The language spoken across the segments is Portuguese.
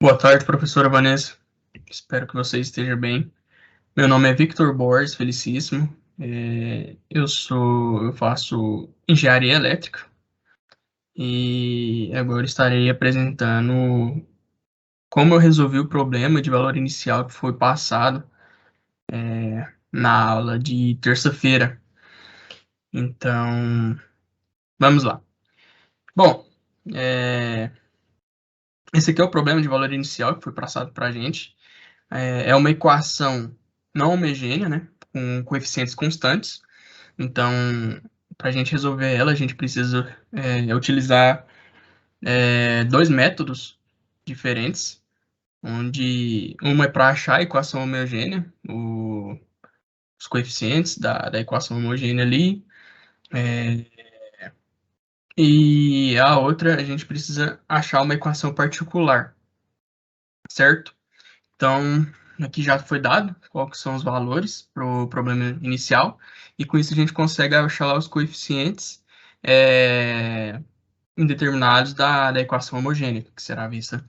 Boa tarde, professora Vanessa. Espero que você esteja bem. Meu nome é Victor Borges Felicíssimo. Eu faço engenharia elétrica e agora estarei apresentando como eu resolvi o problema de valor inicial que foi passado na aula de terça-feira. Então, vamos lá. Bom, é, esse aqui é o problema de valor inicial que foi passado para a gente. É uma equação não homogênea, né? Com coeficientes constantes. Então, para a gente resolver ela, a gente precisa utilizar dois métodos diferentes, onde uma é para achar a equação homogênea, os coeficientes da equação homogênea ali, é, e a outra a gente precisa achar uma equação particular, certo? Então, aqui já foi dado quais são os valores para o problema inicial, e com isso a gente consegue achar lá os coeficientes é, indeterminados da equação homogênea, que será vista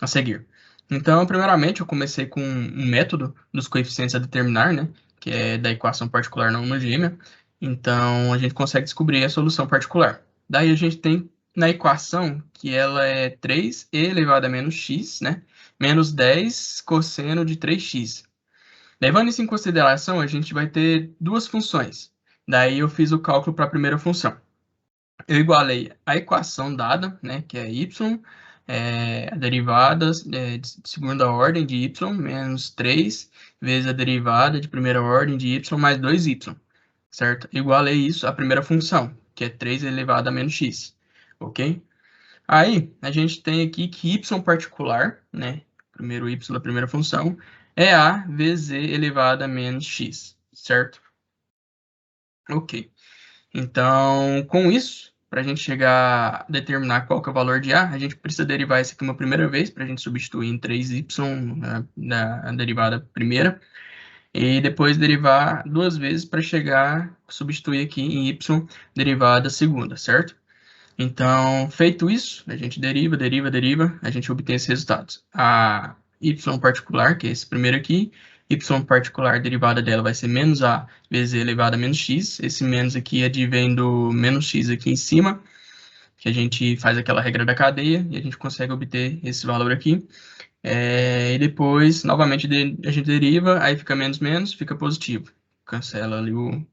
a seguir. Então, primeiramente, eu comecei com um método dos coeficientes a determinar, né, que é da equação particular não homogênea. Então, a gente consegue descobrir a solução particular. Daí a gente tem na equação que ela é 3e elevado a menos x, né, menos 10 cosseno de 3x. Levando isso em consideração, a gente vai ter duas funções. Daí eu fiz o cálculo para a primeira função. Eu igualei a equação dada, né, que é y, a derivada de segunda ordem de y menos 3 vezes a derivada de primeira ordem de y mais 2y, certo? Igualei isso à primeira função, que é 3 elevado a menos x, ok? Aí, a gente tem aqui que y particular, né, primeiro y da primeira função, é a vezes e elevado a menos x, certo? Ok. Então, com isso, para a gente chegar a determinar qual que é o valor de A, a gente precisa derivar isso aqui uma primeira vez, para a gente substituir em 3y na derivada primeira, e depois derivar duas vezes para chegar a substituir aqui em y derivada segunda, certo? Então, feito isso, a gente deriva, a gente obtém esses resultados. A y particular, que é esse primeiro aqui, y particular, a derivada dela vai ser menos a vezes e elevado a menos x. Esse menos aqui advém do menos x aqui em cima, que a gente faz aquela regra da cadeia, e a gente consegue obter esse valor aqui. E depois, novamente, a gente deriva, aí fica menos menos, fica positivo. Cancela ali o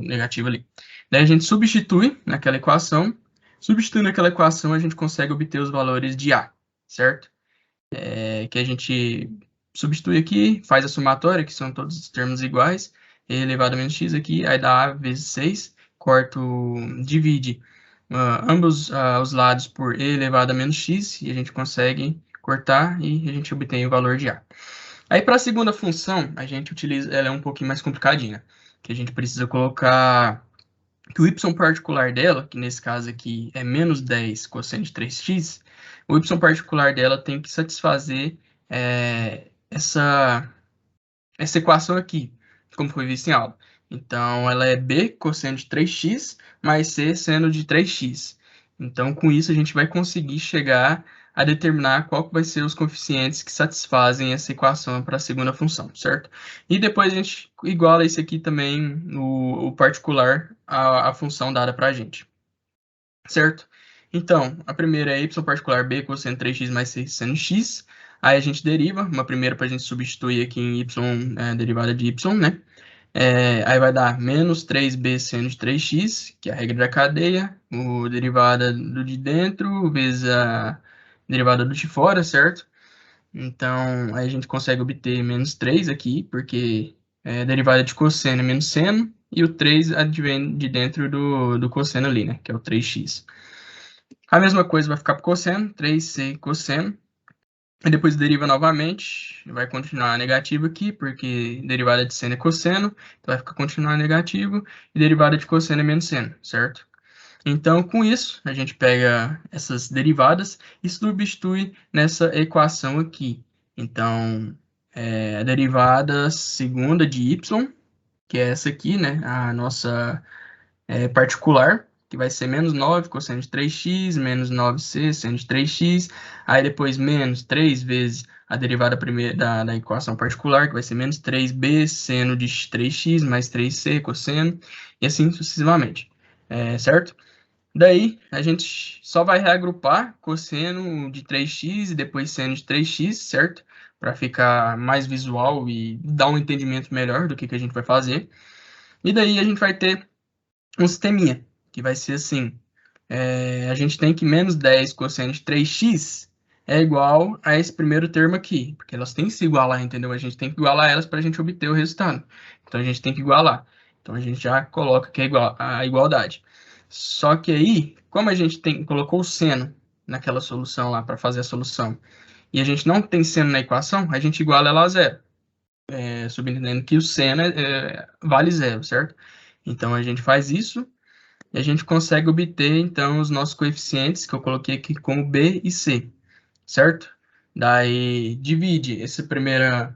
negativo ali. Daí a gente substitui naquela equação. Substituindo aquela equação, a gente consegue obter os valores de A, certo? Que a gente substitui aqui, faz a somatória, que são todos os termos iguais, e elevado a menos x aqui, aí dá A vezes 6, divide ambos os lados por e elevado a menos x, e a gente consegue cortar e a gente obtém o valor de A. Aí para a segunda função, a gente utiliza, ela é um pouquinho mais complicadinha, que a gente precisa colocar que o y particular dela, que nesse caso aqui é menos 10 cosseno de 3x, o y particular dela tem que satisfazer essa equação aqui, como foi visto em aula. Então, ela é b cosseno de 3x mais c seno de 3x. Então, com isso, a gente vai conseguir chegar a determinar qual que vai ser os coeficientes que satisfazem essa equação para a segunda função, certo? E depois a gente iguala isso aqui também, no particular, a função dada para a gente, certo? Então, a primeira é y particular b cosseno 3x mais c seno x. Aí a gente deriva, uma primeira para a gente substituir aqui em y, derivada de y, né? Aí vai dar menos 3b seno de 3x, que é a regra da cadeia, o derivada do de dentro vezes a derivada do de fora, certo? Então, aí a gente consegue obter menos 3 aqui, porque a derivada de cosseno é menos seno, e o 3 advém de dentro do cosseno ali, né? Que é o 3x. A mesma coisa vai ficar para cosseno, 3c cosseno. E depois deriva novamente, vai continuar negativo aqui, porque derivada de seno é cosseno, então vai continuar negativo, e derivada de cosseno é menos seno, certo? Então, com isso, a gente pega essas derivadas e substitui nessa equação aqui. Então, a derivada segunda de y, que é essa aqui, né, a nossa particular, que vai ser menos 9 cosseno de 3x, menos 9c, seno de 3x, aí depois menos 3 vezes a derivada primeira da equação particular, que vai ser menos 3b, seno de 3x, mais 3c, cosseno, e assim sucessivamente, certo? Daí, a gente só vai reagrupar cosseno de 3x e depois seno de 3x, certo? Para ficar mais visual e dar um entendimento melhor do que a gente vai fazer. E daí a gente vai ter um sisteminha, que vai ser assim. A gente tem que menos 10 cosseno de 3x é igual a esse primeiro termo aqui, porque elas têm que se igualar, entendeu? A gente tem que igualar elas para a gente obter o resultado. Então, a gente tem que igualar. Então, a gente já coloca que é igual a igualdade. Só que aí, como a gente colocou o seno naquela solução lá para fazer a solução, e a gente não tem seno na equação, a gente iguala ela a zero, subentendendo que o seno vale zero, certo? Então, a gente faz isso e a gente consegue obter, então, os nossos coeficientes, que eu coloquei aqui como B e C, certo? Daí, divide essa primeira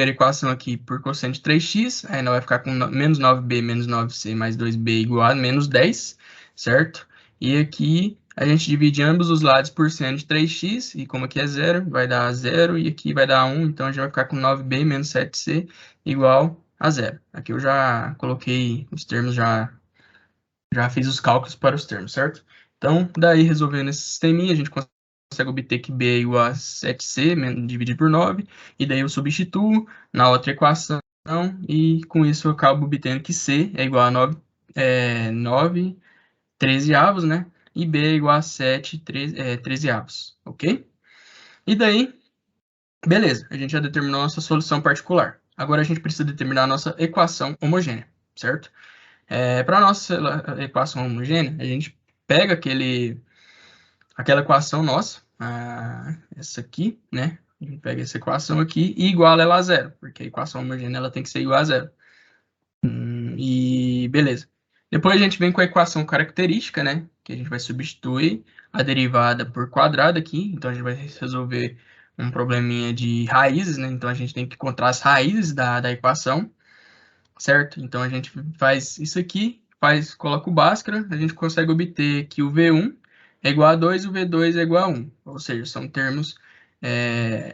equação aqui por cosseno de 3x, aí nós vai ficar com menos 9b menos 9c mais 2b igual a menos 10, certo? E aqui a gente divide ambos os lados por seno de 3x, e como aqui é zero, vai dar zero, e aqui vai dar 1, então a gente vai ficar com 9b menos 7c igual a zero. Aqui eu já coloquei os termos, já fiz os cálculos para os termos, certo? Então, daí resolvendo esse sisteminha, a gente consegue obter que B é igual a 7C dividido por 9, e daí eu substituo na outra equação, e com isso eu acabo obtendo que C é igual a 9 13avos, né? E B é igual a 7 13avos, ok? E daí, beleza, a gente já determinou a nossa solução particular. Agora a gente precisa determinar a nossa equação homogênea, certo? Para a nossa equação homogênea, a gente pega aquela equação nossa, essa aqui, né? A gente pega essa equação aqui e iguala ela a zero, porque a equação homogênea ela tem que ser igual a zero. E beleza. Depois a gente vem com a equação característica, né? Que a gente vai substituir a derivada por quadrado aqui. Então a gente vai resolver um probleminha de raízes, né? Então a gente tem que encontrar as raízes da equação, certo? Então a gente faz isso aqui, coloca o Bhaskara, a gente consegue obter que o V1 é igual a 2 e o V2 é igual a 1. Ou seja, são termos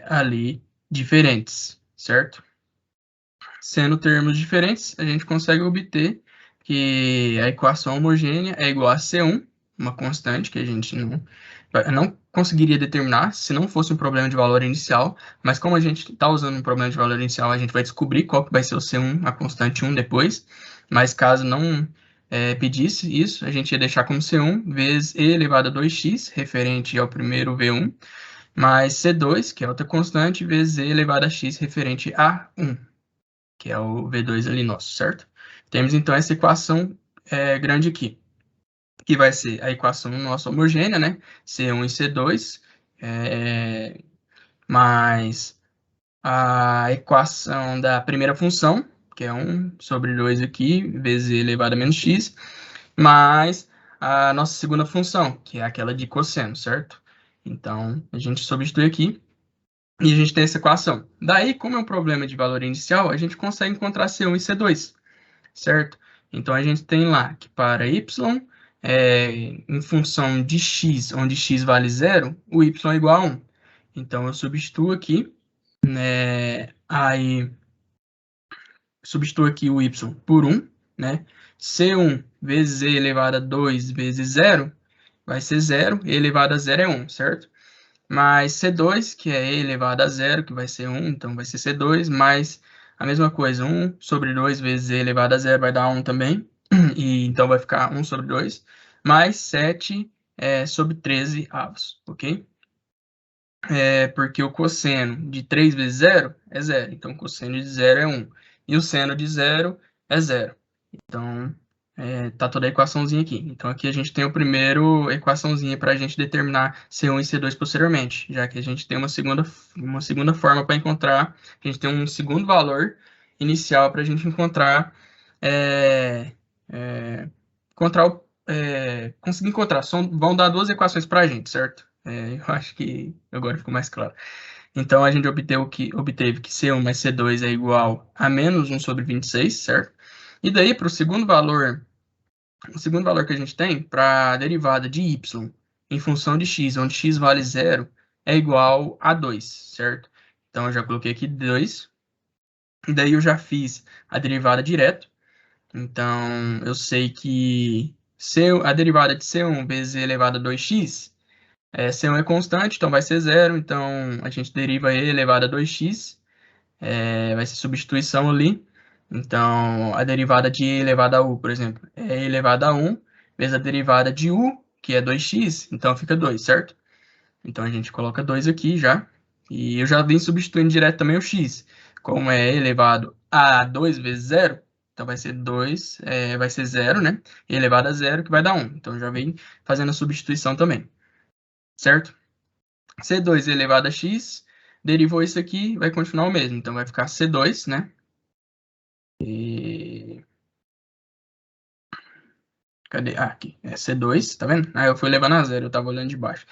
ali diferentes, certo? Sendo termos diferentes, a gente consegue obter que a equação homogênea é igual a C1, uma constante que a gente não conseguiria determinar se não fosse um problema de valor inicial, mas como a gente está usando um problema de valor inicial, a gente vai descobrir qual que vai ser o C1, a constante 1 depois, mas caso não pedisse isso, a gente ia deixar como C1 vezes E elevado a 2x, referente ao primeiro V1, mais C2, que é outra constante, vezes E elevado a x, referente a 1, que é o V2 ali nosso, certo? Temos então essa equação grande aqui, que vai ser a equação nossa homogênea, né? C1 e C2, mais a equação da primeira função, que é 1 sobre 2 aqui, vezes e elevado a menos x, mais a nossa segunda função, que é aquela de cosseno, certo? Então, a gente substitui aqui e a gente tem essa equação. Daí, como é um problema de valor inicial, a gente consegue encontrar C1 e C2, certo? Então, a gente tem lá que para y, em função de x, onde x vale zero, o y é igual a 1. Então, eu substituo aqui, aí substituo aqui o y por 1, né? C1 vezes e elevado a 2 vezes 0 vai ser 0, e elevado a 0 é 1, certo? Mais C2, que é e elevado a 0, que vai ser 1, então vai ser C2, mais a mesma coisa, 1 sobre 2 vezes e elevado a 0 vai dar 1 também, e então vai ficar 1 sobre 2, mais 7 sobre 13 avos, ok? Porque o cosseno de 3 vezes 0 é 0, então o cosseno de 0 é 1, e o seno de 0 é 0. Então, tá toda a equaçãozinha aqui. Então, aqui a gente tem o primeiro equaçãozinha para a gente determinar C1 e C2 posteriormente, já que a gente tem uma segunda forma para encontrar, a gente tem um segundo valor inicial para a gente encontrar, conseguir encontrar. Vão dar duas equações para a gente, certo? Eu acho que agora ficou mais claro. Então, a gente obteve que C1 mais C2 é igual a menos 1 sobre 26, certo? E daí, para o segundo valor O segundo valor que a gente tem para a derivada de y em função de x, onde x vale 0, é igual a 2, certo? Então, eu já coloquei aqui 2. E daí eu já fiz a derivada direto. Então, eu sei que a derivada de C1 vezes e elevado a 2x, C1 é constante, então vai ser 0. Então, a gente deriva e elevado a 2x, vai ser substituição ali. Então, a derivada de e elevado a u, por exemplo, é e elevado a 1, vezes a derivada de u, que é 2x, então fica 2, certo? Então, a gente coloca 2 aqui já. E eu já vim substituindo direto também o x. Como é elevado a 2 vezes 0, então vai ser 2, vai ser 0, né? E elevado a 0, que vai dar 1. Então, eu já vim fazendo a substituição também, certo? C2 elevado a x, derivou isso aqui, vai continuar o mesmo. Então, vai ficar C2, né? E... Cadê? Ah, aqui. É C2, tá vendo? Aí eu fui levando a 0, eu tava olhando de baixo.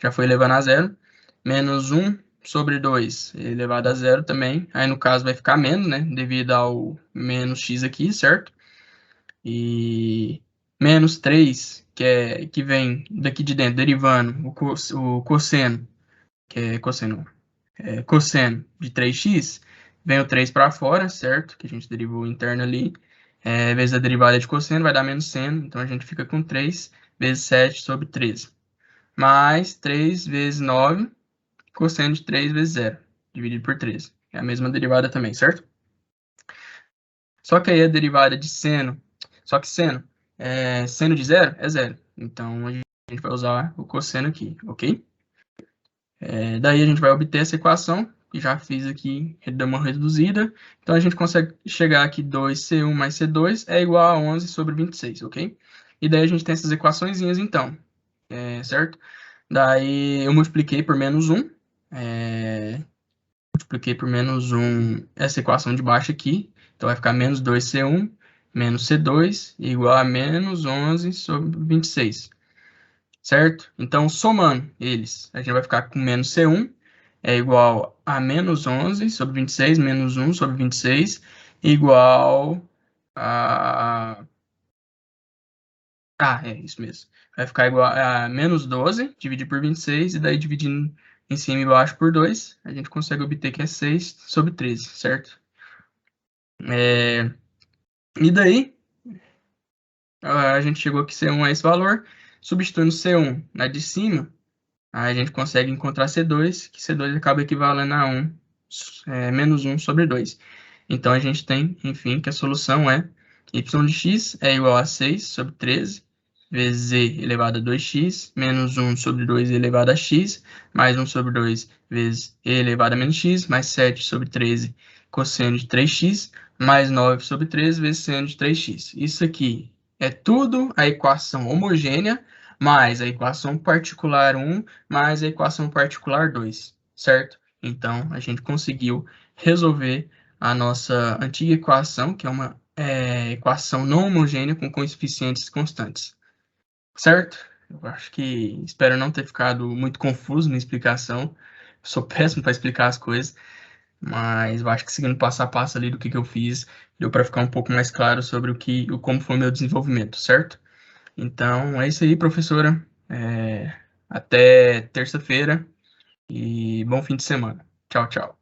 Já fui levando a 0. Menos 1 sobre 2 elevado a 0 também. Aí, no caso, vai ficar menos, né? Devido ao menos x aqui, certo? E menos 3, que vem daqui de dentro, derivando o cosseno, que é cosseno de 3x, vem o 3 para fora, certo? Que a gente derivou o interno ali. Vezes a derivada de cosseno, vai dar menos seno. Então, a gente fica com 3 vezes 7 sobre 13. Mais 3 vezes 9, cosseno de 3 vezes 0, dividido por 13. É a mesma derivada também, certo? Só que aí a derivada de seno, só que seno de 0 é 0. Então, a gente vai usar o cosseno aqui, ok? Daí a gente vai obter essa equação, que já fiz aqui, deu uma reduzida. Então, a gente consegue chegar aqui, 2C1 mais C2 é igual a 11 sobre 26, ok? E daí a gente tem essas equaçõezinhas, então, certo? Daí eu multipliquei por menos 1, multipliquei por menos 1 essa equação de baixo aqui. Então, vai ficar menos 2C1 menos C2 igual a menos 11 sobre 26, certo? Então, somando eles, a gente vai ficar com menos C1 é igual a menos 11 sobre 26, menos 1 sobre 26, igual a... Ah, é isso mesmo. Vai ficar igual a menos 12, dividir por 26, e daí dividindo em cima e embaixo por 2, a gente consegue obter que é 6 sobre 13, certo? E daí, a gente chegou aqui C1 a esse valor, substituindo C1 na de cima, aí a gente consegue encontrar C2, que C2 acaba equivalendo a 1, menos 1 sobre 2. Então, a gente tem, enfim, que a solução é y de x é igual a 6 sobre 13, vezes e elevado a 2x, menos 1 sobre 2 elevado a x, mais 1 sobre 2 vezes e elevado a menos x, mais 7 sobre 13 cosseno de 3x, mais 9 sobre 13 vezes seno de 3x. Isso aqui é tudo a equação homogênea, mais a equação particular 1, mais a equação particular 2, certo? Então, a gente conseguiu resolver a nossa antiga equação, que é uma equação não homogênea com coeficientes constantes, certo? Eu acho que espero não ter ficado muito confuso na explicação. Sou péssimo para explicar as coisas, mas eu acho que seguindo passo a passo ali do que eu fiz, deu para ficar um pouco mais claro sobre como foi o meu desenvolvimento, certo? Então, é isso aí, professora. Até terça-feira e bom fim de semana. Tchau, tchau.